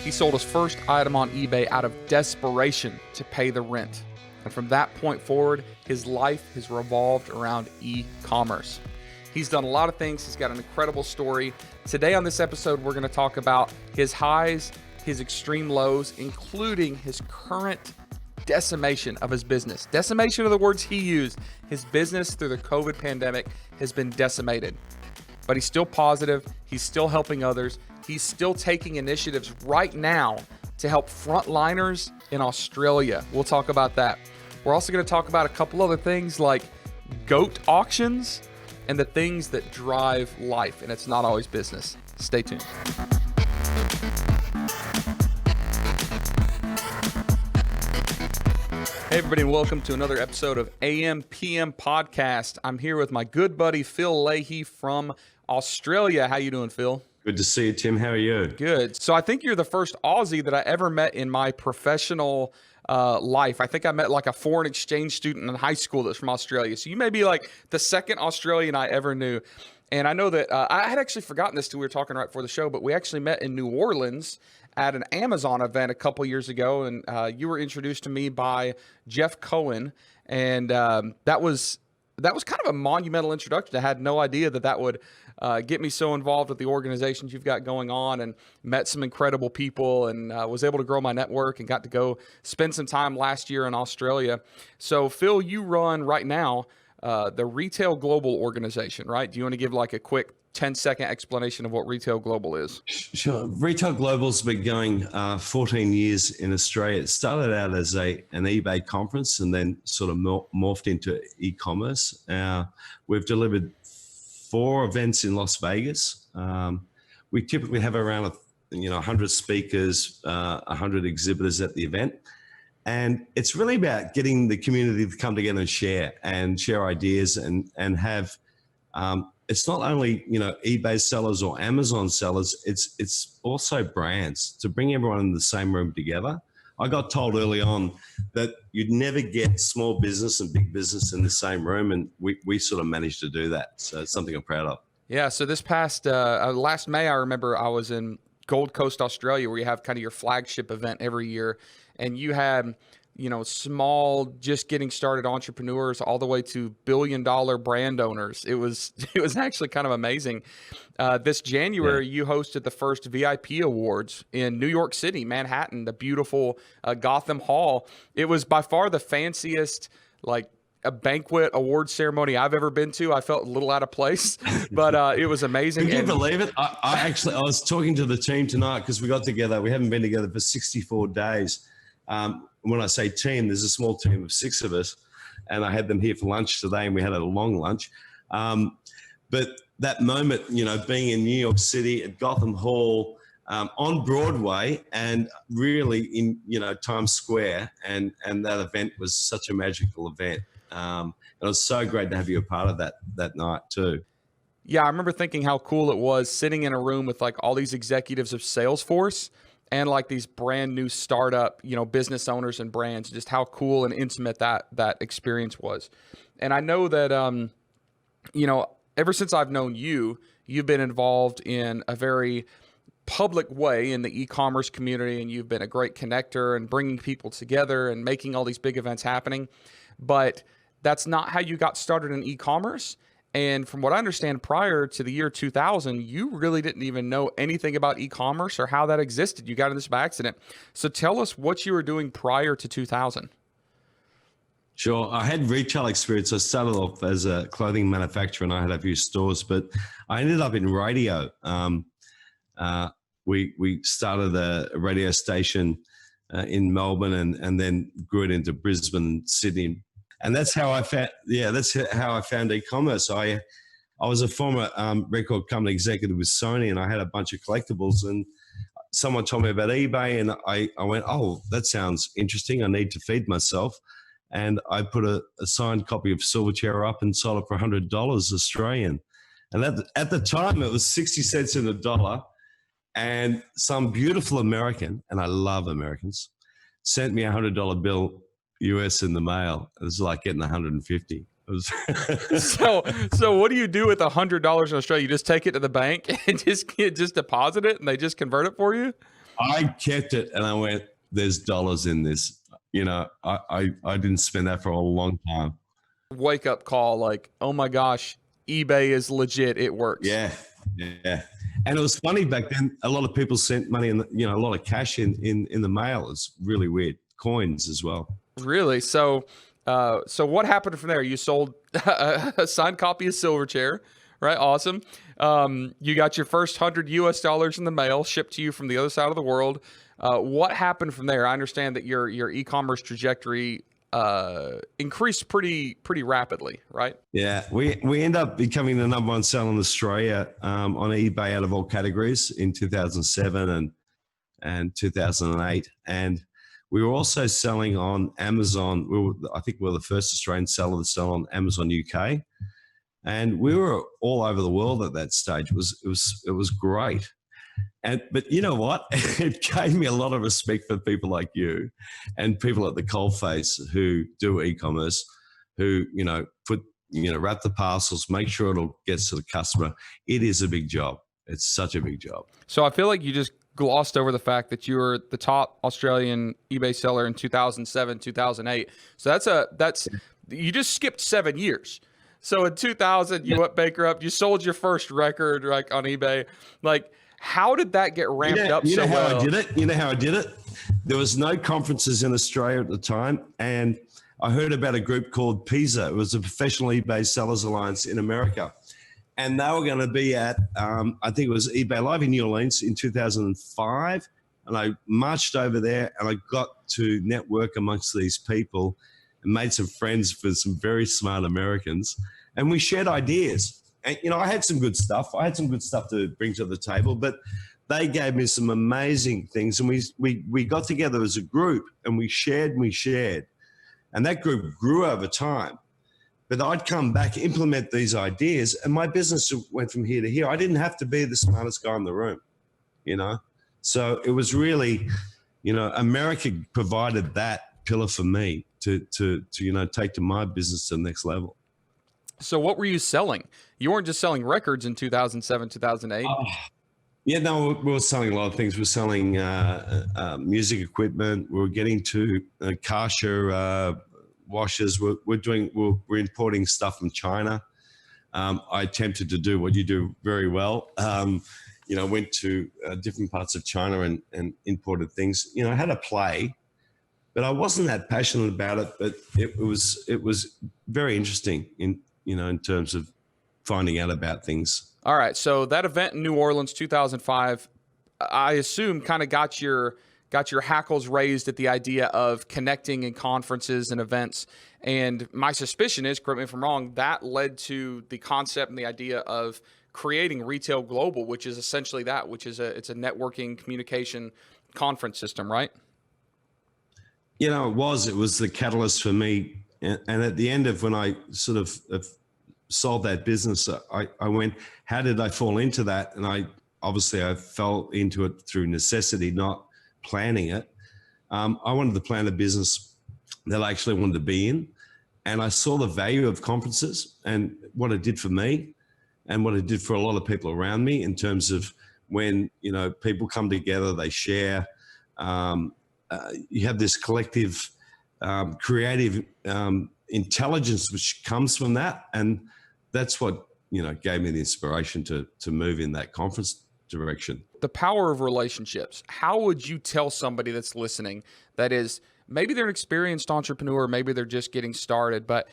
He sold his first item on eBay out of desperation to pay the rent. And from that point forward, his life has revolved around e-commerce. He's done a lot of things. He's got an incredible story. Today on this episode, we're going to talk about his highs, his extreme lows, including his current decimation of his business. Decimation are the words he used. His business through the COVID pandemic has been decimated. But he's still positive. He's still helping others. He's still taking initiatives right now to help frontliners in Australia. We'll talk about that. We're also going to talk about a couple other things like goat auctions and the things that drive life. And it's not always business. Stay tuned. Hey everybody, and welcome to another episode of AM PM Podcast. I'm here with my good buddy Phil Leahy from Australia. How you doing, Phil? Good to see you, Tim. How are you? Good. So I think you're the first Aussie that I ever met in my professional life. I think I met like a foreign exchange student in high school that's from Australia. So you may be like the second Australian I ever knew. And I know that I had actually forgotten this till we were talking right before the show, but we actually met in New Orleans at an Amazon event a couple years ago. And you were introduced to me by Jeff Cohen. And that was kind of a monumental introduction. I had no idea that would get me so involved with the organizations you've got going on, and met some incredible people, and was able to grow my network and got to go spend some time last year in Australia. So Phil, you run right now the Retail Global organization, right? Do you want to give like a quick 10-second explanation of what Retail Global is? Sure. Retail Global's been going 14 years in Australia. It started out as an eBay conference and then sort of morphed into e-commerce. We've delivered 4 events in Las Vegas. We typically have around 100 speakers, 100 exhibitors at the event. And it's really about getting the community to come together and share ideas and have, it's not only, eBay sellers or Amazon sellers, it's also brands, to bring everyone in the same room together. I got told early on that you'd never get small business and big business in the same room. And we sort of managed to do that. So it's something I'm proud of. Yeah. So this past, last May, I remember I was in Gold Coast, Australia, where you have kind of your flagship event every year. And you had, small, just getting started entrepreneurs all the way to billion-dollar brand owners. It was actually kind of amazing. This January, You hosted the first VIP Awards in New York City, Manhattan, the beautiful Gotham Hall. It was by far the fanciest, a banquet award ceremony I've ever been to. I felt a little out of place, but it was amazing. Can you believe it? I was talking to the team tonight because we got together. We haven't been together for 64 days. When I say team, there's a small team of 6 of us, and I had them here for lunch today, and we had a long lunch. But that moment, being in New York City at Gotham Hall, on Broadway, and really in Times Square, and that event was such a magical event. It was so great to have you a part of that night too. Yeah, I remember thinking how cool it was sitting in a room with all these executives of Salesforce and these brand new startup, business owners and brands, just how cool and intimate that experience was. And I know that, ever since I've known you, you've been involved in a very public way in the e-commerce community, and you've been a great connector and bringing people together and making all these big events happening. But that's not how you got started in e-commerce. And from what I understand, prior to the year 2000, you really didn't even know anything about e-commerce or how that existed. You got into this by accident. So tell us what you were doing prior to 2000. Sure. I had retail experience. I started off as a clothing manufacturer, and I had a few stores, but I ended up in radio. We started a radio station in Melbourne, and then grew it into Brisbane, Sydney. And that's how I found e-commerce. I was a former record company executive with Sony, and I had a bunch of collectibles, and someone told me about eBay, and I went, oh, that sounds interesting. I need to feed myself. And I put a signed copy of Silverchair up and sold it for $100 Australian. And at the time, it was 60 cents in a dollar. And some beautiful American, and I love Americans, sent me a $100 bill US in the mail. It was like getting 150. So what do you do with $100 in Australia? You just take it to the bank and just deposit it, and they just convert it for you? I kept it and I went, there's dollars in this. I didn't spend that for a long time. Wake up call, like, oh my gosh, eBay is legit. It works. Yeah. Yeah. And it was funny back then. A lot of people sent money and, a lot of cash in the mail. It's really weird. Coins as well. Really? So what happened from there? You sold a signed copy of Silverchair, right? Awesome. You got your first $100 in the mail shipped to you from the other side of the world. What happened from there? I understand that your e-commerce trajectory increased pretty rapidly, right? Yeah, we end up becoming the number one seller in Australia on eBay out of all categories in 2007 and 2008, and we were also selling on Amazon. I think we were the first Australian seller to sell on Amazon UK, and we were all over the world at that stage. It was great. But you know what? It gave me a lot of respect for people like you and people at the coalface who do e-commerce, who, wrap the parcels, make sure it all gets to the customer. It is a big job. It's such a big job. So I feel like you just glossed over the fact that you were the top Australian eBay seller in 2007, 2008. So you just skipped 7 years. So in 2000, you went bankrupt. You sold your first record like on eBay. Like, how did that get ramped up so well? You know how I did it? There was no conferences in Australia at the time, and I heard about a group called Pisa. It was a professional eBay sellers alliance in America. And they were going to be at, I think it was eBay Live in New Orleans in 2005. And I marched over there and I got to network amongst these people and made some friends with some very smart Americans. And we shared ideas. And, I had some good stuff. I had some good stuff to bring to the table, but they gave me some amazing things. And we got together as a group and we shared. And that group grew over time. But I'd come back, implement these ideas, and my business went from here to here. I didn't have to be the smartest guy in the room, So it was really, America provided that pillar for me to take to my business to the next level. So what were you selling? You weren't just selling records in 2007, 2008. Yeah, no, we were selling a lot of things. We're selling music equipment. We were getting to Kasha washers. We're importing stuff from China. I attempted to do what you do very well. Went to different parts of China and imported things. I had a play, but I wasn't that passionate about it. But it was very interesting in terms of finding out about things. All right. So that event in New Orleans, 2005, I assume kind of got your hackles raised at the idea of connecting in conferences and events. And my suspicion is, correct me if I'm wrong, that led to the concept and the idea of creating Retail Global, which is essentially that, it's a networking communication conference system, right? It was the catalyst for me. And at the end of when I sort of sold that business, I went, how did I fall into that? And I fell into it through necessity, not planning it. I wanted to plan a business that I actually wanted to be in. And I saw the value of conferences and what it did for me and what it did for a lot of people around me in terms of when, people come together, they share. You have this collective creative intelligence which comes from that. And that's what, gave me the inspiration to move in that conference direction. The power of relationships. How would you tell somebody that's listening that is, maybe they're an experienced entrepreneur, maybe they're just getting started, but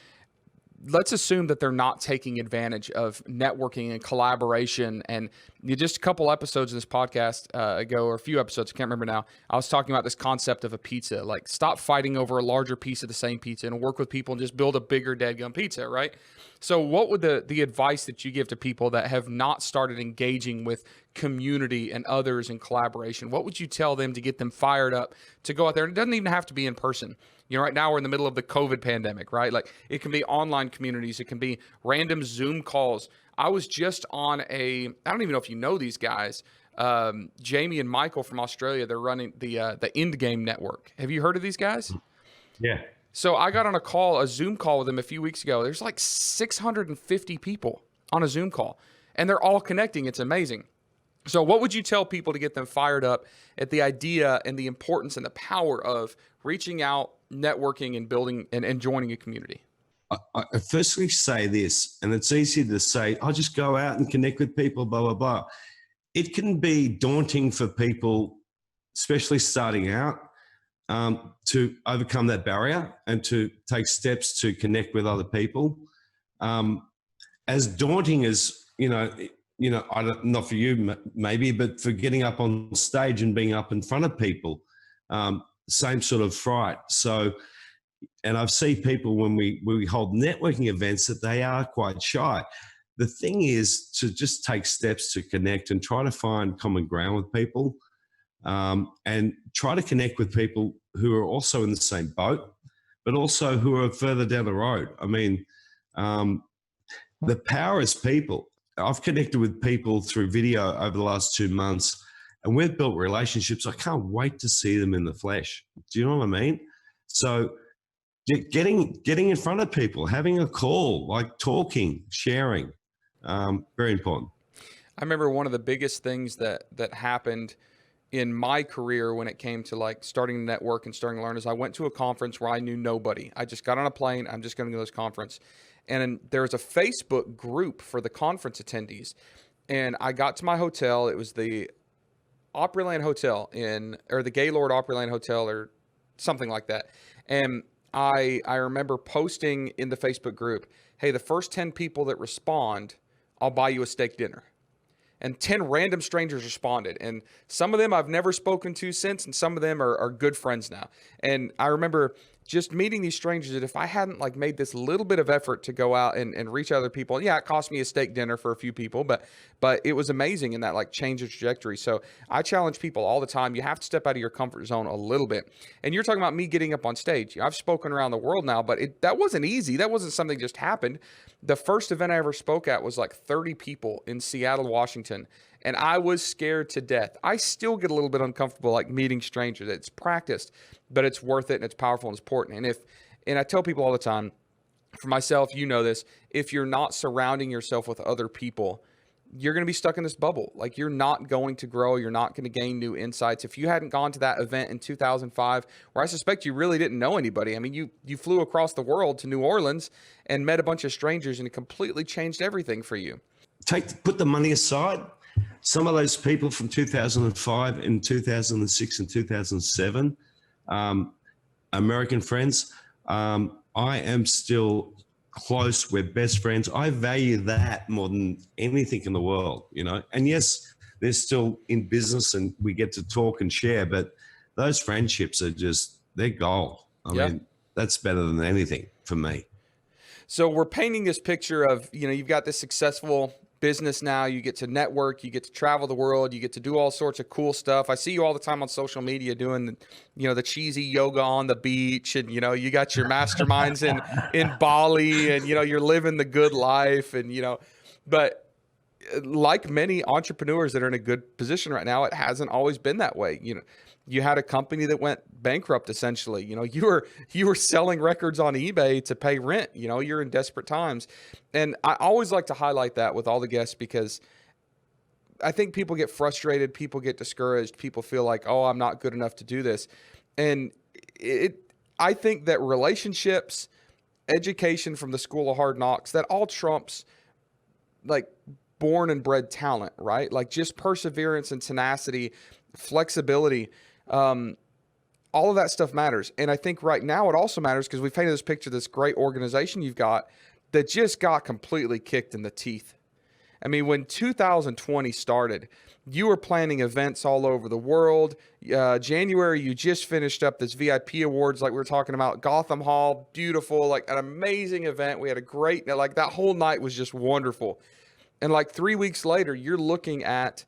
let's assume that they're not taking advantage of networking and collaboration. And just a couple episodes of this podcast ago, or a few episodes, I can't remember now, I was talking about this concept of a pizza. Like, stop fighting over a larger piece of the same pizza and work with people and just build a bigger dadgum pizza, right? So what would the advice that you give to people that have not started engaging with community and others in collaboration? What would you tell them to get them fired up to go out there? And it doesn't even have to be in person. Right now we're in the middle of the COVID pandemic, right? Like, it can be online communities. It can be random Zoom calls. I was just on I don't even know if you know these guys, Jamie and Michael from Australia. They're running the Endgame Network. Have you heard of these guys? Yeah. So I got on a Zoom call with them a few weeks ago. There's like 650 people on a Zoom call, and they're all connecting. It's amazing. So what would you tell people to get them fired up at the idea and the importance and the power of reaching out, networking, and building and joining a community? I firstly say this, and it's easy to say, I'll just go out and connect with people, blah, blah, blah. It can be daunting for people, especially starting out, to overcome that barrier and to take steps to connect with other people. As daunting as, I don't, not for you maybe, but for getting up on stage and being up in front of people, same sort of fright. So, and I've seen people when we hold networking events that they are quite shy. The thing is to just take steps to connect and try to find common ground with people, and try to connect with people who are also in the same boat, but also who are further down the road. I mean, the power is people. I've connected with people through video over the last 2 months, and we've built relationships. I can't wait to see them in the flesh. Do you know what I mean? So getting in front of people, having a call, like talking, sharing, very important. I remember one of the biggest things that happened in my career when it came to like starting to network and starting to learn is I went to a conference where I knew nobody. I just got on a plane. I'm just going to go to this conference. And there was a Facebook group for the conference attendees. And I got to my hotel. It was the Opryland Hotel or the Gaylord Opryland Hotel or something like that. And I remember posting in the Facebook group, hey, the first 10 people that respond, I'll buy you a steak dinner. And 10 random strangers responded. And some of them I've never spoken to since, and some of them are good friends now. And I remember just meeting these strangers that if I hadn't like made this little bit of effort to go out and reach other people, and yeah, it cost me a steak dinner for a few people, but it was amazing in that like change of trajectory. So I challenge people all the time. You have to step out of your comfort zone a little bit. And you're talking about me getting up on stage. I've spoken around the world now, but that wasn't easy. That wasn't something that just happened. The first event I ever spoke at was like 30 people in Seattle, Washington. And I was scared to death. I still get a little bit uncomfortable like meeting strangers. It's practiced, but it's worth it and it's powerful and it's important. And I tell people all the time, for myself, you know this, if you're not surrounding yourself with other people, you're going to be stuck in this bubble. Like you're not going to grow. You're not going to gain new insights. If you hadn't gone to that event in 2005, where I suspect you really didn't know anybody. I mean, you flew across the world to New Orleans and met a bunch of strangers and it completely changed everything for you. Put the money aside. Some of those people from 2005 and 2006 and 2007, American friends, I am still close. We're best friends. I value that more than anything in the world, And yes, they're still in business and we get to talk and share, but those friendships are they're gold. I mean, that's better than anything for me. So we're painting this picture of, you've got this successful business now. You get to network, you get to travel the world, you get to do all sorts of cool stuff. I see you all the time on social media doing, the cheesy yoga on the beach, and you got your masterminds in Bali, and you're living the good life, and but like many entrepreneurs that are in a good position right now, it hasn't always been that way. You had a company that went bankrupt essentially. You were selling records on eBay to pay rent. You're in desperate times. And I always like to highlight that with all the guests because I think people get frustrated, people get discouraged, people feel like, oh, I'm not good enough to do this. And I think that relationships, education from the school of hard knocks, that all trumps like born and bred talent, right? Like just perseverance and tenacity, flexibility. All of that stuff matters. And I think right now it also matters because we've painted this picture of this great organization you've got that just got completely kicked in the teeth. I mean, when 2020 started, you were planning events all over the world. January, you just finished up this VIP awards like we were talking about. Gotham Hall, beautiful, like an amazing event. We had a great, like that whole night was just wonderful. And like 3 weeks later, you're looking at,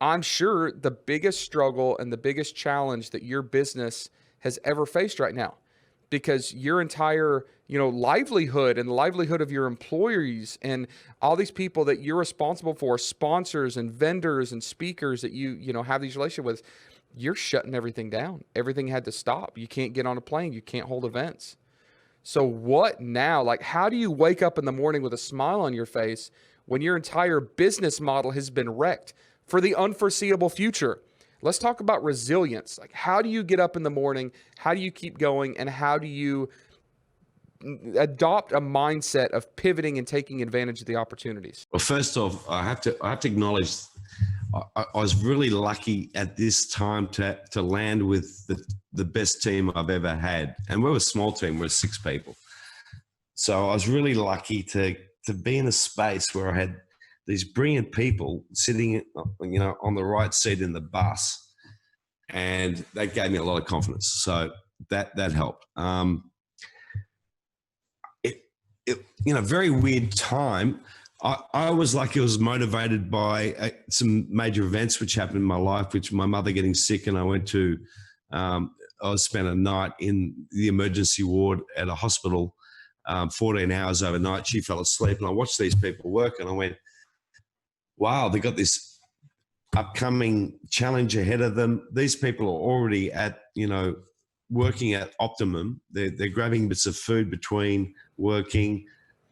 I'm sure, the biggest struggle and the biggest challenge that your business has ever faced right now, because your entire, livelihood and the livelihood of your employees and all these people that you're responsible for, sponsors and vendors and speakers that you have these relationships with, you're shutting everything down. Everything had to stop. You can't get on a plane. You can't hold events. So what now? Like, how do you wake up in the morning with a smile on your face when your entire business model has been wrecked for the unforeseeable future. Let's talk about resilience. Like, how do you get up in the morning? How do you keep going? And how do you adopt a mindset of pivoting and taking advantage of the opportunities? Well, first off, I have to acknowledge I was really lucky at this time to land with the best team I've ever had, and we're a small team. We're 6 people, so I was really lucky to be in a space where I had these brilliant people sitting, on the right seat in the bus, and that gave me a lot of confidence. So that helped. Very weird time. I was lucky. I was motivated by some major events which happened in my life, which my mother getting sick, and I went to, I spent a night in the emergency ward at a hospital, 14 hours overnight. She fell asleep, and I watched these people work, and I went, wow, they got this upcoming challenge ahead of them. These people are already at, working at optimum. They're grabbing bits of food between working.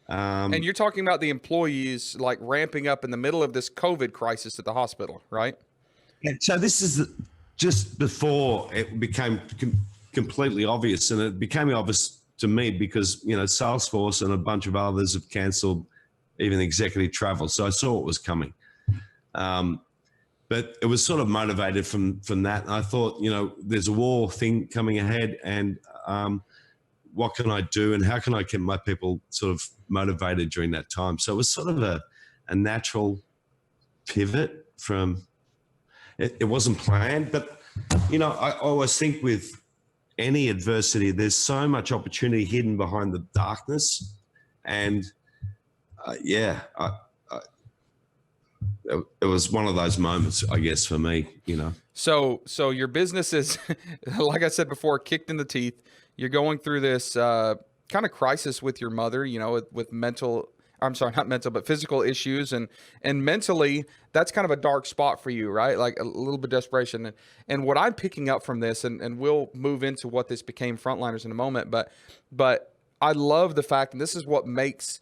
And you're talking about the employees like ramping up in the middle of this COVID crisis at the hospital, right? And so this is just before it became completely obvious, and it became obvious to me because, Salesforce and a bunch of others have cancelled even executive travel. So I saw it was coming. But it was sort of motivated from that. And I thought, there's a war thing coming ahead, and what can I do, and how can I keep my people sort of motivated during that time? So it was sort of a natural pivot from, it wasn't planned, but, I always think with any adversity, there's so much opportunity hidden behind the darkness. And it was one of those moments, I guess, for me, So your business is, like I said before, kicked in the teeth. You're going through this kind of crisis with your mother, with not mental, but physical issues. And mentally, that's kind of a dark spot for you, right? Like a little bit of desperation. And what I'm picking up from this, and we'll move into what this became Frontliners in a moment, but I love the fact, and this is what makes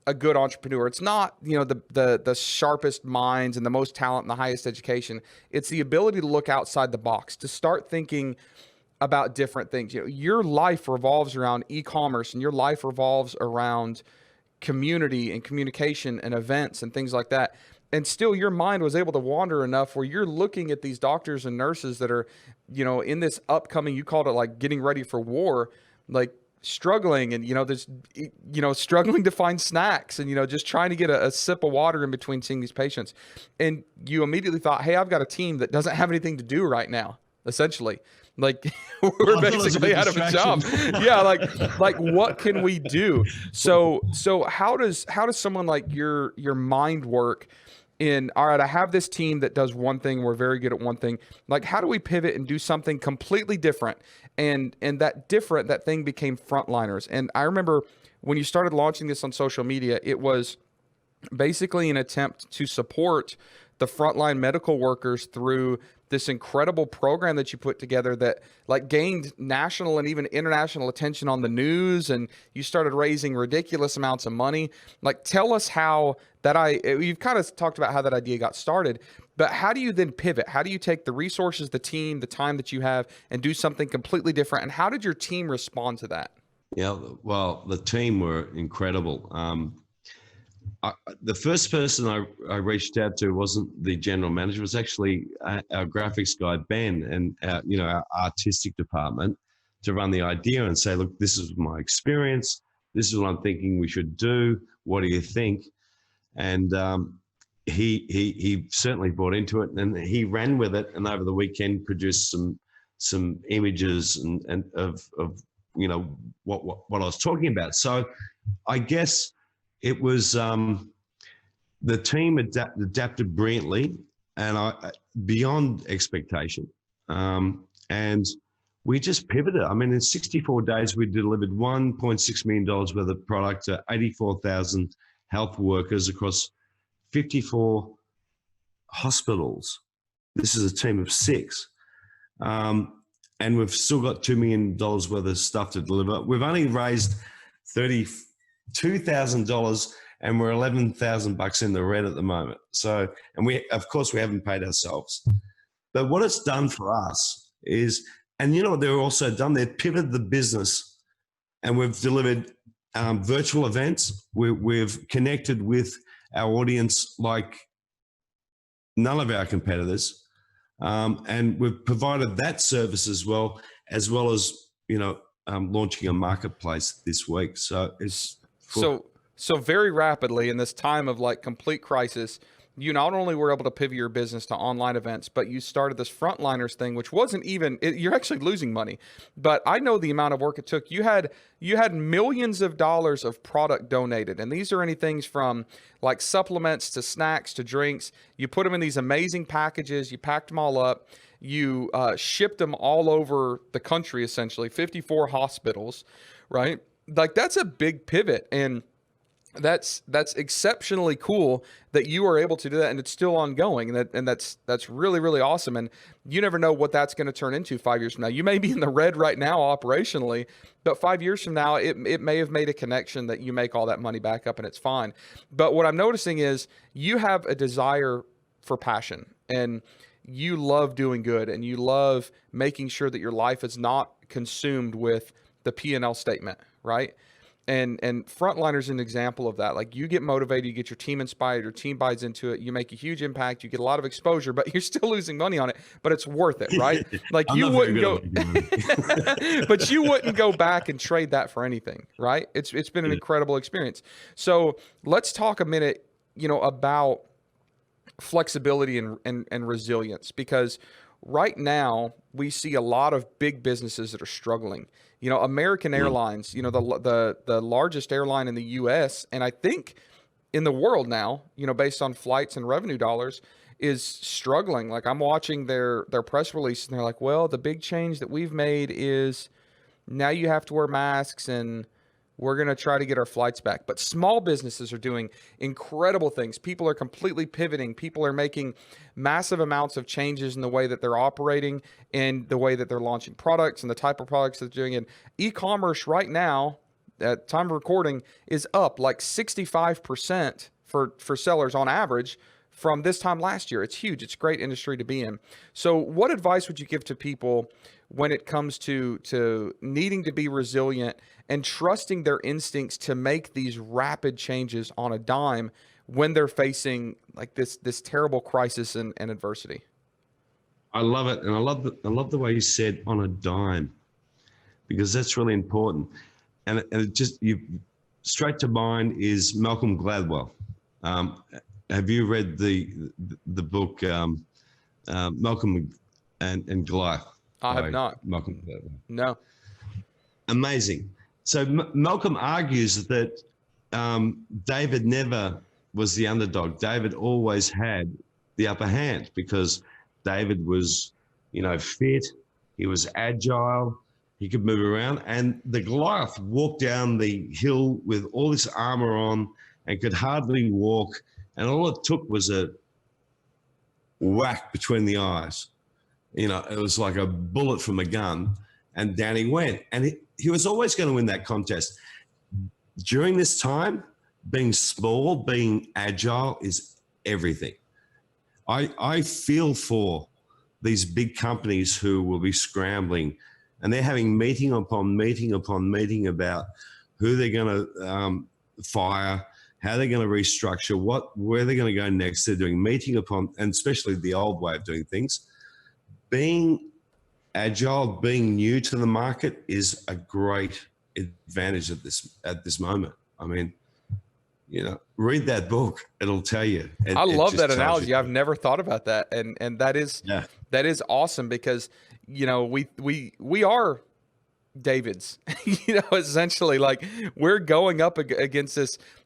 a good entrepreneur. It's not, the sharpest minds and the most talent and the highest education. It's the ability to look outside the box, to start thinking about different things. Your life revolves around e-commerce, and your life revolves around community and communication and events and things like that. And still your mind was able to wander enough where you're looking at these doctors and nurses that are, in this upcoming, you called it like getting ready for war, like struggling and, there's, struggling to find snacks and, just trying to get a sip of water in between seeing these patients. And you immediately thought, hey, I've got a team that doesn't have anything to do right now, essentially. Like we're basically out of a job. Yeah. Like what can we do? So how does someone like your mind work in, all right, I have this team that does one thing. We're very good at one thing. Like, how do we pivot and do something completely different? And that thing became Frontliners. And I remember when you started launching this on social media, it was basically an attempt to support the frontline medical workers through this incredible program that you put together that like gained national and even international attention on the news, and you started raising ridiculous amounts of money. Like, tell us how you've kind of talked about how that idea got started, but how do you then pivot? How do you take the resources, the team, the time that you have and do something completely different? And how did your team respond to that? Yeah, well, the team were incredible. The first person I reached out to wasn't the general manager. It was actually our graphics guy, Ben, and our artistic department, to run the idea and say, look, this is my experience. This is what I'm thinking we should do. What do you think? And he certainly bought into it, and he ran with it. And over the weekend, produced some images and of what I was talking about. So I guess it was the team adapted brilliantly and beyond expectation. And we just pivoted. I mean, in 64 days, we delivered $1.6 million worth of product to 84,000 health workers across 54 hospitals. This is a team of 6. And we've still got $2 million worth of stuff to deliver. We've only raised $32,000, and we're $11,000 in the red at the moment. So, and we, of course, we haven't paid ourselves. But what it's done for us is, and you know what they've also done? They've pivoted the business, and we've delivered virtual events. We've connected with our audience like none of our competitors, and we've provided that service as well as launching a marketplace this week. So it's so very rapidly in this time of like complete crisis, you not only were able to pivot your business to online events, but you started this frontliners thing, which wasn't even, you're actually losing money. But I know the amount of work it took. You had millions of dollars of product donated. And these are anything from like supplements to snacks to drinks. You put them in these amazing packages. You packed them all up. You shipped them all over the country, essentially 54 hospitals, right? Like that's a big pivot. And that's exceptionally cool that you are able to do that, and it's still ongoing, and that's really, really awesome. And you never know what that's going to turn into 5 years from now. You may be in the red right now operationally, but 5 years from now it may have made a connection that you make all that money back up and it's fine. But what I'm noticing is you have a desire for passion, and you love doing good, and you love making sure that your life is not consumed with the P&L statement, right? And Frontliner's an example of that. Like you get motivated, you get your team inspired, your team buys into it, you make a huge impact, you get a lot of exposure, but you're still losing money on it, but it's worth it, right? Like you wouldn't go, but you wouldn't go back and trade that for anything, right? It's been an incredible experience. So let's talk a minute, about flexibility and resilience, because right now we see a lot of big businesses that are struggling. American Airlines, the largest airline in the US, and I think in the world now, based on flights and revenue dollars, is struggling. Like I'm watching their press release and they're like, well, the big change that we've made is now you have to wear masks and we're going to try to get our flights back. But small businesses are doing incredible things. People are completely pivoting. People are making massive amounts of changes in the way that they're operating and the way that they're launching products and the type of products that they're doing. And e-commerce right now, at time of recording, is up like 65% for sellers on average from this time last year. It's huge. It's a great industry to be in. So what advice would you give to people when it comes to needing to be resilient and trusting their instincts to make these rapid changes on a dime when they're facing like this terrible crisis and adversity? I love it. And I love the way you said on a dime, because that's really important. And it just, straight to mind is Malcolm Gladwell. Have you read the book Malcolm and Goliath? I have not. Malcolm Gladwell. No. Amazing. So Malcolm argues that David never was the underdog. David always had the upper hand because David was, fit. He was agile. He could move around. And the Goliath walked down the hill with all this armor on and could hardly walk. And all it took was a whack between the eyes. It was like a bullet from a gun, and down he went. And he was always going to win that contest. During this time, being small, being agile is everything. I feel for these big companies who will be scrambling, and they're having meeting upon meeting upon meeting about who they're going to fire, how they're going to restructure, where they're going to go next. They're doing meeting upon, and especially the old way of doing things. Being agile, being new to the market is a great advantage at this moment. I mean, read that book; it'll tell you. I love that analogy. I've never thought about that, and that is awesome because we are Davids. Essentially, like we're going up against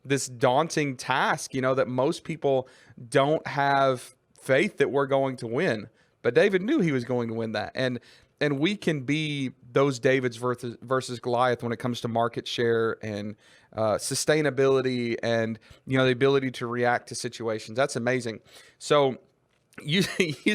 this daunting task. That most people don't have faith that we're going to win. But David knew he was going to win that. And we can be those Davids versus Goliath when it comes to market share and sustainability and, the ability to react to situations. That's amazing. So You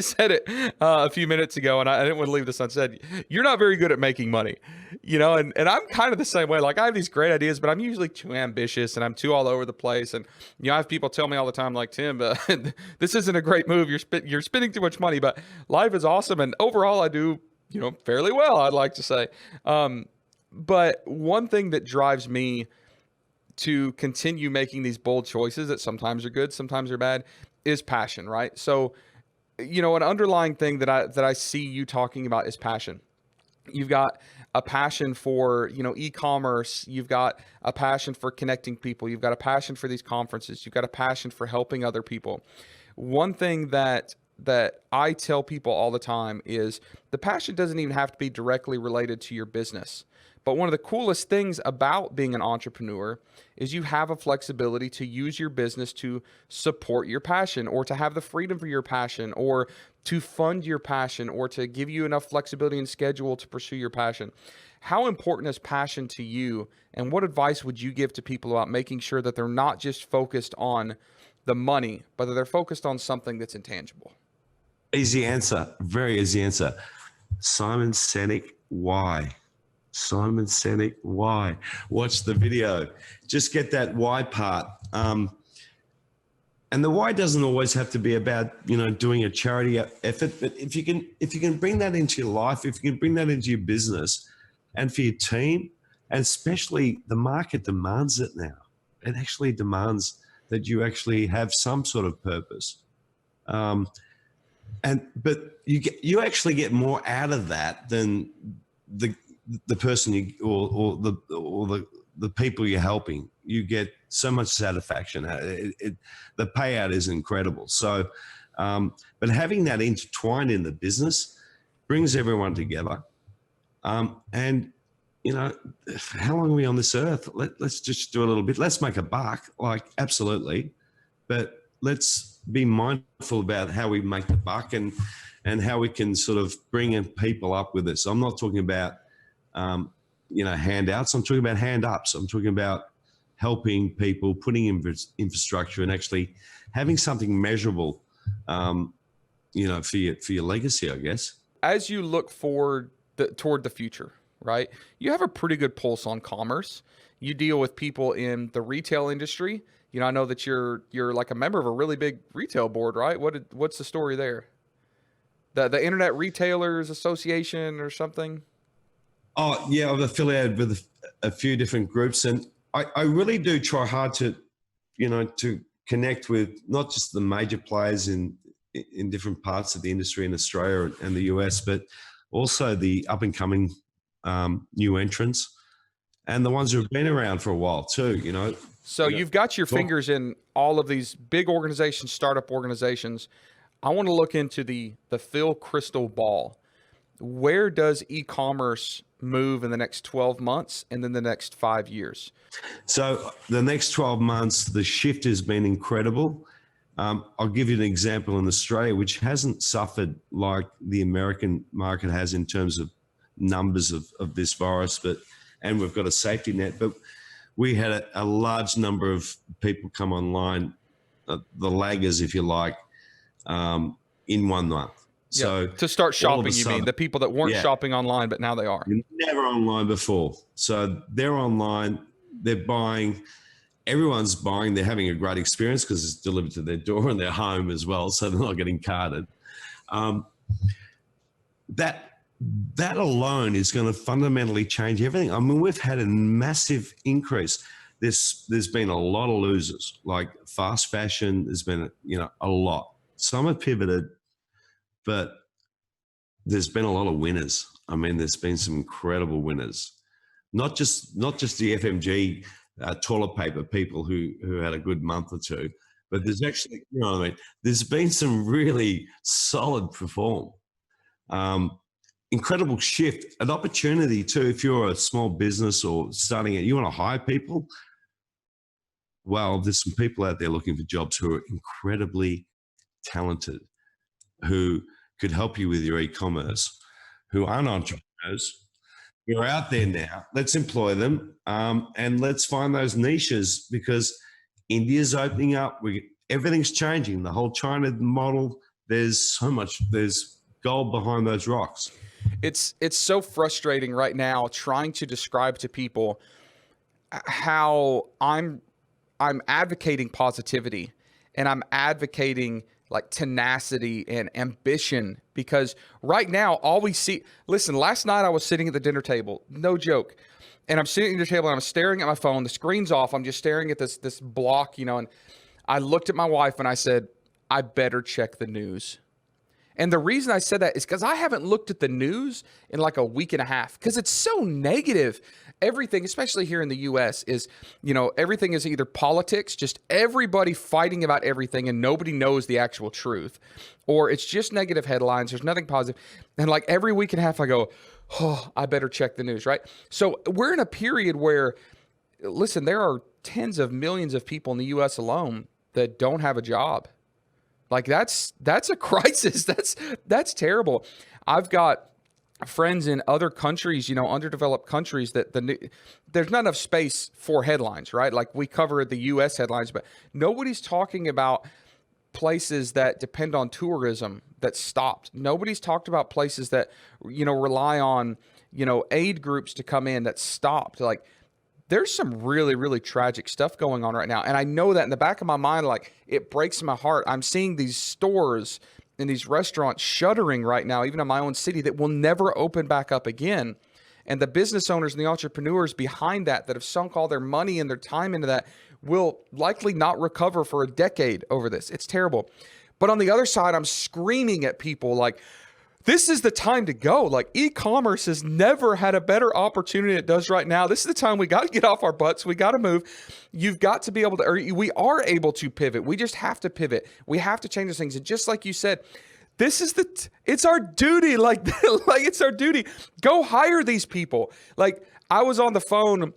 said it a few minutes ago, and I didn't want to leave this unsaid. You're not very good at making money, and I'm kind of the same way. Like, I have these great ideas, but I'm usually too ambitious and I'm too all over the place. And I have people tell me all the time, like, Tim, this isn't a great move. You're spending too much money, but life is awesome, and overall, I do fairly well, I'd like to say. But one thing that drives me to continue making these bold choices that sometimes are good, sometimes are bad, is passion, right? So, an underlying thing that I see you talking about is passion. You've got a passion for, e-commerce. You've got a passion for connecting people. You've got a passion for these conferences. You've got a passion for helping other people. One thing that I tell people all the time is the passion doesn't even have to be directly related to your business. But one of the coolest things about being an entrepreneur is you have a flexibility to use your business to support your passion, or to have the freedom for your passion, or to fund your passion, or to give you enough flexibility and schedule to pursue your passion. How important is passion to you, and what advice would you give to people about making sure that they're not just focused on the money, but that they're focused on something that's intangible? Easy answer, very easy answer. Simon Sinek, why? Simon Sinek, why? Watch the video. Just get that why part. And the why doesn't always have to be about, doing a charity effort, but if you can bring that into your life, if you can bring that into your business and for your team, and especially the market demands it now. It actually demands that you actually have some sort of purpose. But you actually get more out of that than the person or the people you're helping. You get so much satisfaction. The payout is incredible. So, but having that intertwined in the business brings everyone together. And how long are we on this earth? Let's just do a little bit. Let's make a buck, like, absolutely. But let's be mindful about how we make the buck and how we can sort of bring people up with us. I'm not talking about, handouts. I'm talking about hand ups. I'm talking about helping people, putting infrastructure, and actually having something measurable, for your legacy, I guess. As you look forward toward the future, right? You have a pretty good pulse on commerce. You deal with people in the retail industry. I know that you're like a member of a really big retail board, right? What's the story there? The Internet Retailers Association or something? Oh, yeah, I'm affiliated with a few different groups, and I really do try hard to connect with not just the major players in different parts of the industry in Australia and the US, but also the up and coming new entrants and the ones who have been around for a while too. So you've got your fingers in all of these big organizations, startup organizations. I want to look into the Phil crystal ball. Where does e-commerce move in the next 12 months and then the next 5 years? So the next 12 months, the shift has been incredible. I'll give you an example in Australia, which hasn't suffered like the American market has in terms of numbers of this virus, and we've got a safety net, but we had a large number of people come online, the laggers, if you like, in 1 month. Yeah, so to start shopping, you mean the people that weren't shopping online, but now they are. Never online before. So they're online, they're buying, everyone's buying, they're having a great experience because it's delivered to their door and their home as well. So they're not getting carded. That alone is going to fundamentally change everything. I mean, we've had a massive increase. There's been a lot of losers, like fast fashion. There's been, a lot. Some have pivoted, but there's been a lot of winners. I mean, there's been some incredible winners. Not just the FMG toilet paper people who had a good month or two, but there's actually, there's been some really solid perform. Incredible shift, an opportunity too. If you're a small business or starting it, you want to hire people. Well, there's some people out there looking for jobs who are incredibly talented, who could help you with your e-commerce, who aren't entrepreneurs, who are out there now. Let's employ them, and let's find those niches, because India's opening up. Everything's changing. The whole China model, there's gold behind those rocks. It's so frustrating right now trying to describe to people how I'm advocating positivity, and I'm advocating like tenacity and ambition, because right now all we see, listen, last night I was sitting at the dinner table, no joke. And I'm sitting at the table and I'm staring at my phone, the screen's off. I'm just staring at this block, and I looked at my wife and I said, I better check the news. And the reason I said that is because I haven't looked at the news in like a week and a half, because it's so negative. Everything, especially here in the US, is, everything is either politics, just everybody fighting about everything and nobody knows the actual truth, or it's just negative headlines. There's nothing positive. And like every week and a half I go, oh, I better check the news, right? So we're in a period where, listen, there are tens of millions of people in the US alone that don't have a job. Like that's a crisis. That's terrible. I've got friends in other countries, underdeveloped countries, that there's not enough space for headlines, right? Like we cover the US headlines, but nobody's talking about places that depend on tourism that stopped. Nobody's talked about places that, rely on, aid groups to come in that stopped. Like there's some really, really tragic stuff going on right now. And I know that in the back of my mind, like it breaks my heart. I'm seeing these stores and these restaurants shuttering right now, even in my own city, that will never open back up again. And the business owners and the entrepreneurs behind that have sunk all their money and their time into that will likely not recover for a decade over this. It's terrible. But on the other side, I'm screaming at people like, this is the time to go. Like e-commerce has never had a better opportunity than it does right now. This is the time we got to get off our butts. We got to move. You've got to be able to, or we are able to pivot. We just have to pivot. We have to change those things. And just like you said, this is it's our duty. Like it's our duty. Go hire these people. Like I was on the phone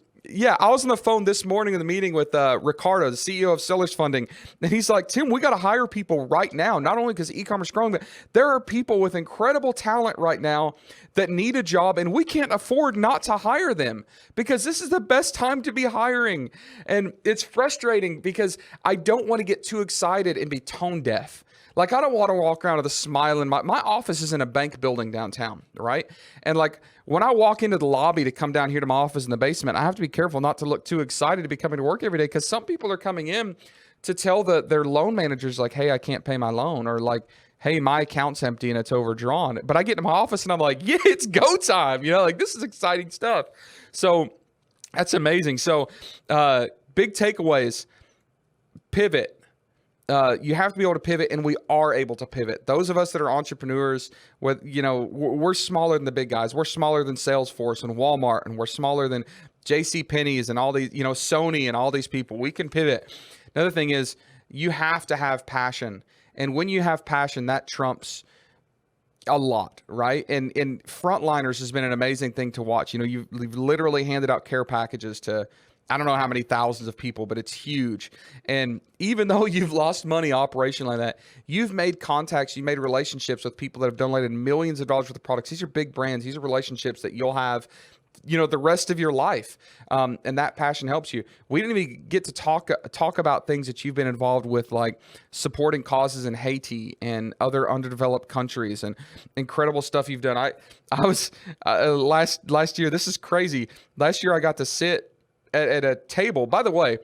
this morning in the meeting with Ricardo, the CEO of Sellers Funding. And he's like, Tim, we got to hire people right now, not only because e-commerce is growing, but there are people with incredible talent right now that need a job, and we can't afford not to hire them because this is the best time to be hiring. And it's frustrating because I don't want to get too excited and be tone deaf. Like I don't want to walk around with a smile in my office is in a bank building downtown, right? And like when I walk into the lobby to come down here to my office in the basement, I have to be careful not to look too excited to be coming to work every day, because some people are coming in to tell their loan managers like, hey, I can't pay my loan, or like, hey, my account's empty and it's overdrawn. But I get into my office and I'm like, yeah, it's go time. Like this is exciting stuff. So that's amazing. So big takeaways, pivot. You have to be able to pivot, and we are able to pivot. Those of us that are entrepreneurs, we're smaller than the big guys. We're smaller than Salesforce and Walmart, and we're smaller than JCPenney's and all these, Sony and all these people. We can pivot. Another thing is you have to have passion. And when you have passion, that trumps a lot, right? And Frontliners has been an amazing thing to watch. You've literally handed out care packages to I don't know how many thousands of people, but it's huge. And even though you've lost money operation like that, you've made contacts, you made relationships with people that have donated millions of dollars worth of products. These are big brands. These are relationships that you'll have, the rest of your life. And that passion helps you. We didn't even get to talk about things that you've been involved with, like supporting causes in Haiti and other underdeveloped countries, and incredible stuff you've done. I was last year, this is crazy. Last year I got to sit at a table. By the way,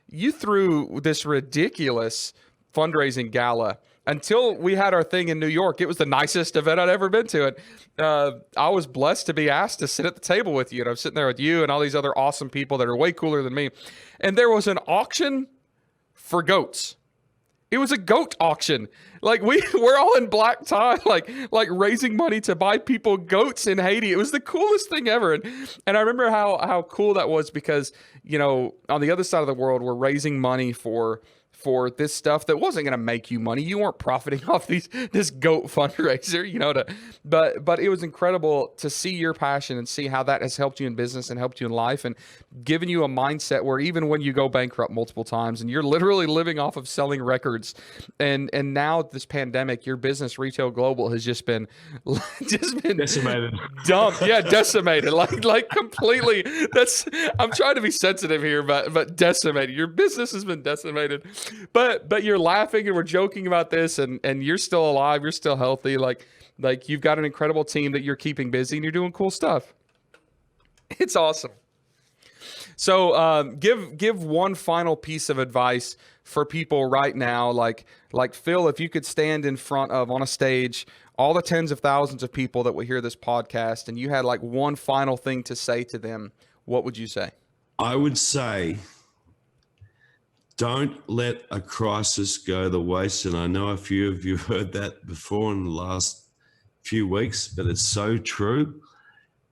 you threw this ridiculous fundraising gala. Until we had our thing in New York, it was the nicest event I'd ever been to. And I was blessed to be asked to sit at the table with you. And I'm sitting there with you and all these other awesome people that are way cooler than me. And there was an auction for goats. It was a goat auction. Like we're all in black tie, like raising money to buy people goats in Haiti. It was the coolest thing ever. And I remember how cool that was, because, on the other side of the world, we're raising money for this stuff that wasn't going to make you money. You weren't profiting off this goat fundraiser, but it was incredible to see your passion and see how that has helped you in business and helped you in life, and given you a mindset where even when you go bankrupt multiple times and you're literally living off of selling records, and now this pandemic, your business, Retail Global, has just been decimated, dumped. Yeah. Decimated, like completely. I'm trying to be sensitive here, but decimated. Your business has been decimated. but you're laughing and we're joking about this, and you're still alive, you're still healthy. Like you've got an incredible team that you're keeping busy, and you're doing cool stuff. It's awesome. So give one final piece of advice for people right now. Like Phil, if you could stand in front of, on a stage, all the tens of thousands of people that will hear this podcast, and you had like one final thing to say to them, what would you say? I would say, don't let a crisis go to waste. And I know a few of you heard that before in the last few weeks, but it's so true.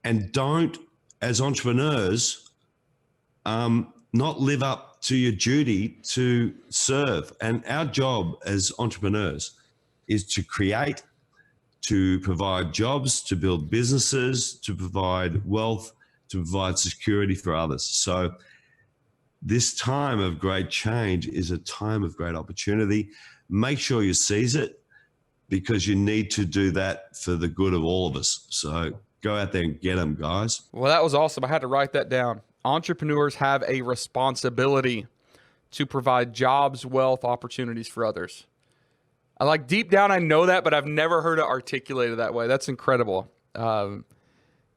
And don't, as entrepreneurs, not live up to your duty to serve. And our job as entrepreneurs is to create, to provide jobs, to build businesses, to provide wealth, to provide security for others. So this time of great change is a time of great opportunity. Make sure you seize it, because you need to do that for the good of all of us. So go out there and get them, guys. Well, that was awesome. I had to write that down. Entrepreneurs have a responsibility to provide jobs, wealth, opportunities for others. I like, deep down, I know that, but I've never heard it articulated that way. That's incredible.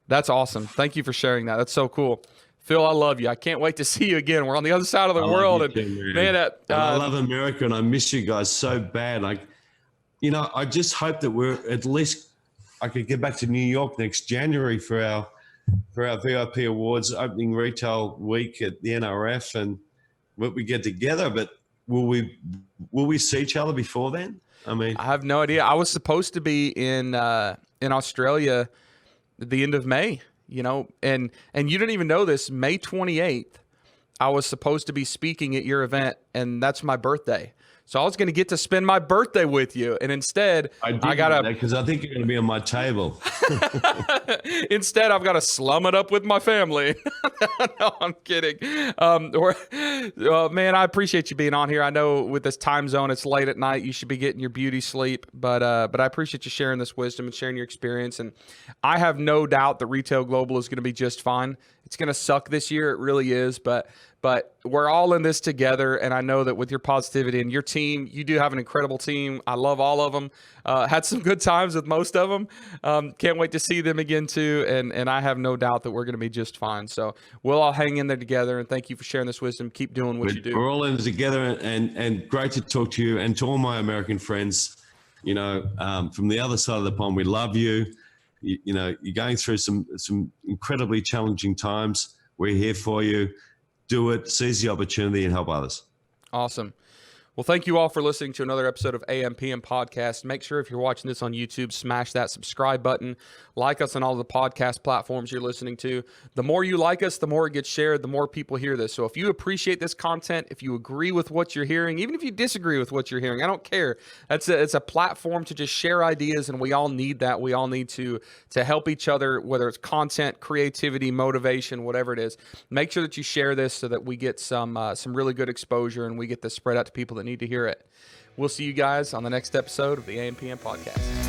That's awesome. Thank you for sharing that. That's so cool. Phil, I love you. I can't wait to see you again. We're on the other side of the world. And I love America, and I miss you guys so bad. I just hope that we're at least, I could get back to New York next January for our VIP awards opening retail week at the NRF, and we get together. But will we see each other before then? I have no idea. I was supposed to be in Australia at the end of May, and you didn't even know this. May 28th, I was supposed to be speaking at your event, and that's my birthday. So I was going to get to spend my birthday with you, and instead I got to, because I think you're going to be on my table. Instead, I've got to slum it up with my family. No, I'm kidding. Man, I appreciate you being on here. I know with this time zone, it's late at night. You should be getting your beauty sleep, but I appreciate you sharing this wisdom and sharing your experience. And I have no doubt that Retail Global is going to be just fine. It's going to suck this year. It really is, but we're all in this together, and I know that with your positivity and your team, you do have an incredible team. I love all of them. Had some good times with most of them. Can't wait to see them again too, and I have no doubt that we're going to be just fine. So we'll all hang in there together, and thank you for sharing this wisdom. Keep doing what you do. We're all in together, and great to talk to you, and to all my American friends. From the other side of the pond, we love you. You're going through some incredibly challenging times. We're here for you. Do it, seize the opportunity, and help others. Awesome. Well, thank you all for listening to another episode of AM/PM Podcast. Make sure if you're watching this on YouTube, smash that subscribe button. Like us on all the podcast platforms you're listening to. The more you like us, the more it gets shared, the more people hear this. So if you appreciate this content, if you agree with what you're hearing, even if you disagree with what you're hearing, I don't care. It's a platform to just share ideas, and we all need that. We all need to help each other, whether it's content, creativity, motivation, whatever it is. Make sure that you share this so that we get some really good exposure, and we get this spread out to people that need to hear it. We'll see you guys on the next episode of the AM/PM Podcast.